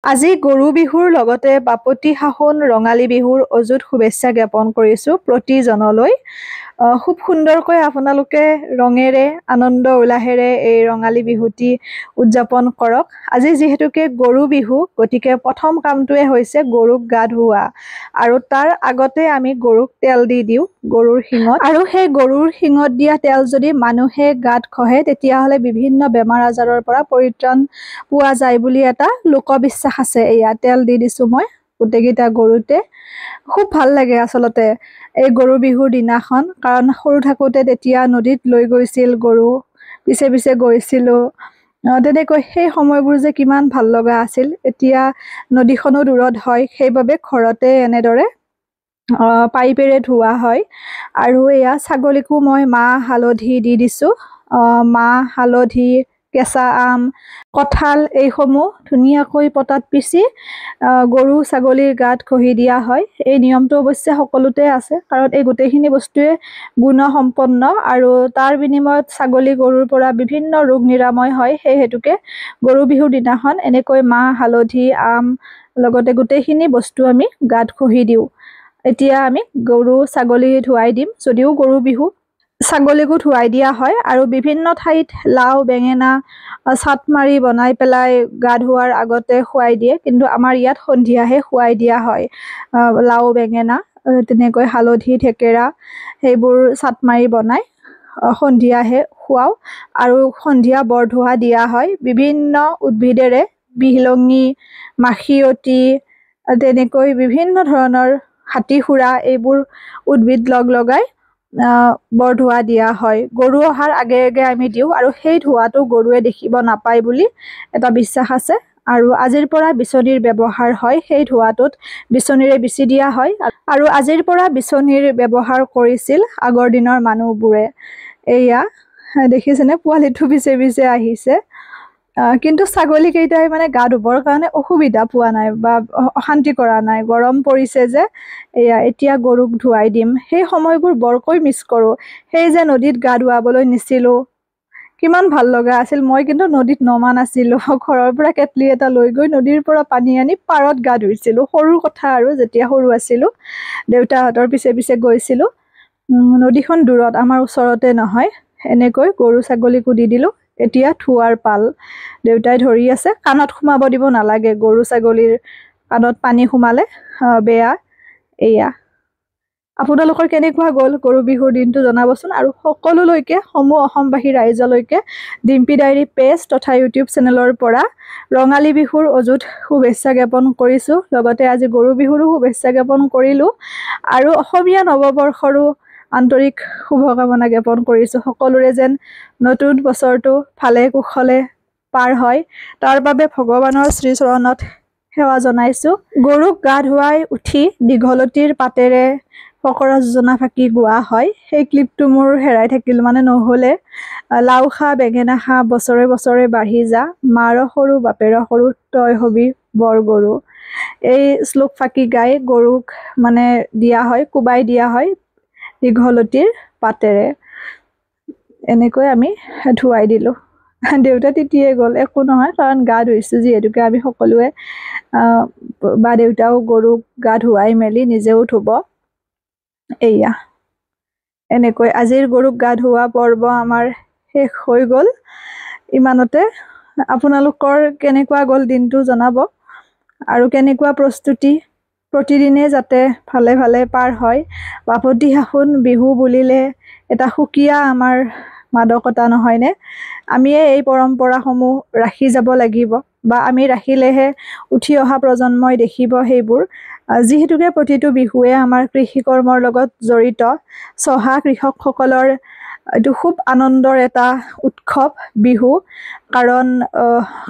আজি গৰু বিহুৰ লগতে বাপতি সাহোন ৰঙালী বিহুৰ অযুত শুভেচ্ছা জ্ঞাপন কৰিছোঁ প্ৰতিজনলৈ। খুব সুন্দৰকৈ আপোনালোকে ৰঙেৰে আনন্দ উল্লাহেৰে এই ৰঙালী বিহুটি উদযাপন কৰক। আজি যিহেতুকে গৰু বিহু, গতিকে প্ৰথম কামটোৱে হৈছে গৰুক গা ধুওৱা, আৰু তাৰ আগতে আমি গৰুক তেল দি দিওঁ গৰুৰ শিঙত, আৰু সেই গৰুৰ শিঙত দিয়া তেল যদি মানুহে গাত ঘঁহে তেতিয়াহ'লে বিভিন্ন বেমাৰ আজাৰৰ পৰা পৰিত্ৰাণ পোৱা যায় বুলি এটা লোকবিশ্বাস আছে। এয়া তেল দি দিছোঁ মই গোটেইকেইটা গৰুতে। খুব ভাল লাগে আচলতে এই গৰু বিহুৰ দিনাখন, কাৰণ সৰু থাকোঁতে তেতিয়া নদীত লৈ গৈছিল গৰু, পিছে পিছে গৈছিলোঁ। তেনেকৈ সেই সময়বোৰ যে কিমান ভাল লগা আছিল। এতিয়া নদীখনো দূৰত হয়, সেইবাবে ঘৰতে এনেদৰে পাইপেৰে ধোৱা হয়। আৰু এয়া ছাগলীকো মই মাহ হালধি দি দিছোঁ। মাহ হালধি, কেঁচা আম, কঁঠাল এইসমূহ ধুনীয়াকৈ পটাত পিচি গৰু ছাগলীৰ গাত ঘঁহি দিয়া হয়। এই নিয়মটো অৱশ্যে সকলোতে আছে, কাৰণ এই গোটেইখিনি বস্তুৱে গুণসম্পন্ন, আৰু তাৰ বিনিময়ত ছাগলী গৰুৰ পৰা বিভিন্ন ৰোগ নিৰাময় হয়। সেই হেতুকে গৰু বিহুৰ দিনাখন এনেকৈ মাহ হালধি আম লগতে গোটেইখিনি বস্তু আমি গাত ঘঁহি দিওঁ। এতিয়া আমি গৰু ছাগলী ধুৱাই দিম, যদিও গৰু বিহু ছাগলীকো ধুৱাই দিয়া হয়। আৰু বিভিন্ন ঠাইত লাও বেঙেনা চাট মাৰি বনাই পেলাই গা ধোৱাৰ আগতে খুৱাই দিয়ে, কিন্তু আমাৰ ইয়াত সন্ধিয়াহে খুৱাই দিয়া হয়। লাও বেঙেনা তেনেকৈ হালধি থেকেৰা সেইবোৰ চাট মাৰি বনাই সন্ধিয়াহে খুৱাওঁ। আৰু সন্ধিয়া বৰধোৱা দিয়া হয় বিভিন্ন উদ্ভিদেৰে, বিহলঙি, মাখিয়তী, তেনেকৈ বিভিন্ন ধৰণৰ হাতীসুৰা এইবোৰ উদ্ভিদ লগাই বৰধোৱা দিয়া হয়। গৰু অহাৰ আগে আগে আমি দিওঁ, আৰু সেই ধোৱাটো গৰুৱে দেখিব নাপায় বুলি এটা বিশ্বাস আছে। আৰু আজিৰ পৰা বিচনীৰ ব্যৱহাৰ হয়, সেই ধোৱাটোত বিচনীৰে বিচি দিয়া হয়। আৰু আজিৰ পৰা বিচনীৰ ব্যৱহাৰ কৰিছিল আগৰ দিনৰ মানুহবোৰে। এয়া দেখিছেনে, পোৱালিটো পিছে পিছে আহিছে। কিন্তু ছাগলীকেইটাই মানে গা ধুবৰ কাৰণে অসুবিধা পোৱা নাই বা অশান্তি কৰা নাই, গৰম পৰিছে যে। এয়া এতিয়া গৰুক ধুৱাই দিম। সেই সময়বোৰ বৰকৈ মিছ কৰোঁ। সেই যে নদীত গা ধুৱাবলৈ নিছিলোঁ, কিমান ভাল লগা আছিল। মই কিন্তু নদীত নমা নাছিলোঁ। ঘৰৰ পৰা কেটলি এটা লৈ গৈ নদীৰ পৰা পানী আনি পাৰত গা ধুইছিলোঁ। সৰুৰ কথা আৰু, যেতিয়া সৰু আছিলোঁ দেউতাহঁতৰ পিছে পিছে গৈছিলোঁ। নদীখন দূৰত, আমাৰ ওচৰতে নহয়। এনেকৈ গৰু ছাগলীকো দি দিলোঁ। এতিয়া ধোৱাৰ পাল। দেউতাই ধৰি আছে। কাণত সোমাব দিব নালাগে, গৰু ছাগলীৰ কাণত পানী সোমালে বেয়া। এয়া আপোনালোকৰ কেনেকুৱা গ'ল গৰু বিহুৰ দিনটো জনাবচোন। আৰু সকলোলৈকে, সমূহ অসমবাসী ৰাইজলৈকে ডিম্পি ডায়েৰী পেজ তথা ইউটিউব চেনেলৰ পৰা ৰঙালী বিহুৰ অযুত শুভেচ্ছা জ্ঞাপন কৰিছোঁ। লগতে আজি গৰু বিহুৰো শুভেচ্ছা জ্ঞাপন কৰিলোঁ, আৰু অসমীয়া নৱবৰ্ষৰো আন্তৰিক শুভকামনা জ্ঞাপন কৰিছোঁ। সকলোৰে যেন নতুন বছৰটো ভালে কুশলে পাৰ হয়, তাৰ বাবে ভগৱানৰ শ্ৰীচৰণত সেৱা জনাইছোঁ। গৰুক গা ধুৱাই উঠি দীঘলতিৰ পাতেৰে ফকৰা যোজনা ফাকি গোৱা হয়। সেই ক্লিপটো মোৰ হেৰাই থাকিল, মানে নহ'লে। লাও খা বেঙেনা খা বছৰে বছৰে বাঢ়ি যা, মাৰ সৰু বাপেৰ সৰু তই হবি বৰ গৰু। এই শ্লোক ফাকি গাই গৰুক মানে দিয়া হয়, কোবাই দিয়া হয় দীঘলতিৰ পাতেৰে। এনেকৈ আমি ধুৱাই দিলোঁ। দেউতা তিতিয়ে গ'ল, একো নহয়, কাৰণ গা ধুইছোঁ যিহেতুকে আমি সকলোৱে, বা দেউতাও গৰুক গা ধুৱাই মেলি নিজেও ধুব। এয়া এনেকৈ আজিৰ গৰুক গা ধুওৱা পৰ্ব আমাৰ শেষ হৈ গ'ল ইমানতে। আপোনালোকৰ কেনেকুৱা গ'ল দিনটো জনাব, আৰু কেনেকুৱা প্ৰস্তুতি প্ৰতিদিনে যাতে ভালে ভালে পাৰ হয়। বাপতি সাহোন বিহু বুলিলে এটা সুকীয়া আমাৰ মাদকতা, নহয়নে? আমিয়ে এই পৰম্পৰাসমূহ ৰাখি যাব লাগিব, বা আমি ৰাখিলেহে উঠি অহা প্ৰজন্মই দেখিব সেইবোৰ। যিহেতুকে প্ৰতিটো বিহুৱে আমাৰ কৃষি কৰ্মৰ লগত জড়িত, চহা কৃষকসকলৰ এইটো খুব আনন্দৰ এটা উৎসৱ বিহু। কাৰণ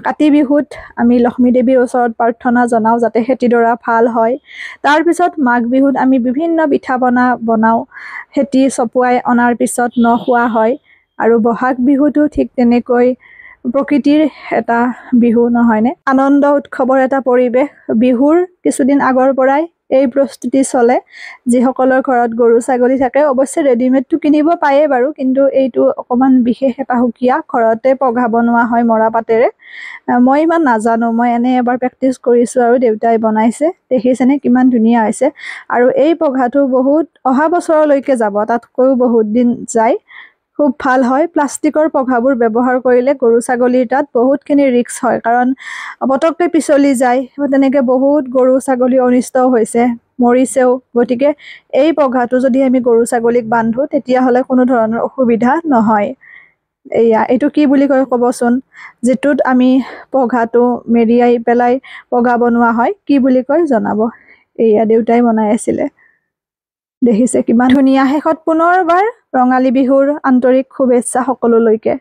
কাতি বিহুত আমি লক্ষ্মী দেৱীৰ ওচৰত প্ৰাৰ্থনা জনাওঁ যাতে খেতিডৰা ভাল হয়। তাৰপিছত মাঘ বিহুত আমি বিভিন্ন পিঠা পনা বনাওঁ, খেতি চপোৱাই অনাৰ পিছত ন খোৱা হয়। আৰু বহাগ বিহুতো ঠিক তেনেকৈ প্ৰকৃতিৰ এটা বিহু, নহয়নে? আনন্দ উৎসৱৰ এটা পৰিৱেশ। বিহুৰ কিছুদিন আগৰ পৰাই এই প্ৰস্তুতি চলে যিসকলৰ ঘৰত গৰু ছাগলী থাকে। অৱশ্যে ৰেডিমেডটো কিনিব পায়ে বাৰু, কিন্তু এইটো অকণমান বিশেষ এটা সুকীয়া, ঘৰতে পঘা বনোৱা হয় মৰা পাতেৰে। মই ইমান নাজানো, মই এনেই এবাৰ প্ৰেক্টিচ কৰিছোঁ আৰু দেউতাই বনাইছে, দেখিছেনে কিমান ধুনীয়া হৈছে। আৰু এই পঘাটো বহুত অহা বছৰলৈকে যাব, তাতকৈও বহুত দিন যায়, খুব ভাল হয়। প্লাষ্টিকৰ পঘাবোৰ ব্যৱহাৰ কৰিলে গৰু ছাগলীৰ তাত বহুতখিনি ৰিস্ক হয়, কাৰণ পটককৈ পিছলি যায়, তেনেকৈ বহুত গৰু ছাগলী অনিষ্ট হৈছে, মৰিছেও। গতিকে এই পঘাটো যদি আমি গৰু ছাগলীক বান্ধো তেতিয়াহ'লে কোনো ধৰণৰ অসুবিধা নহয়। এইটো কি বুলি কয় ক'বচোন, যিটোত আমি পঘাটো মেৰিয়াই পেলাই পঘা বনোৱা হয়, কি বুলি কয় জনাব। দেউতাই বনাই আছিলে, দেখিছে কিমান ধুনীয়া। শেষত পুনৰবাৰ ৰঙালী বিহুৰ আন্তৰিক শুভেচ্ছা সকলোলৈকে।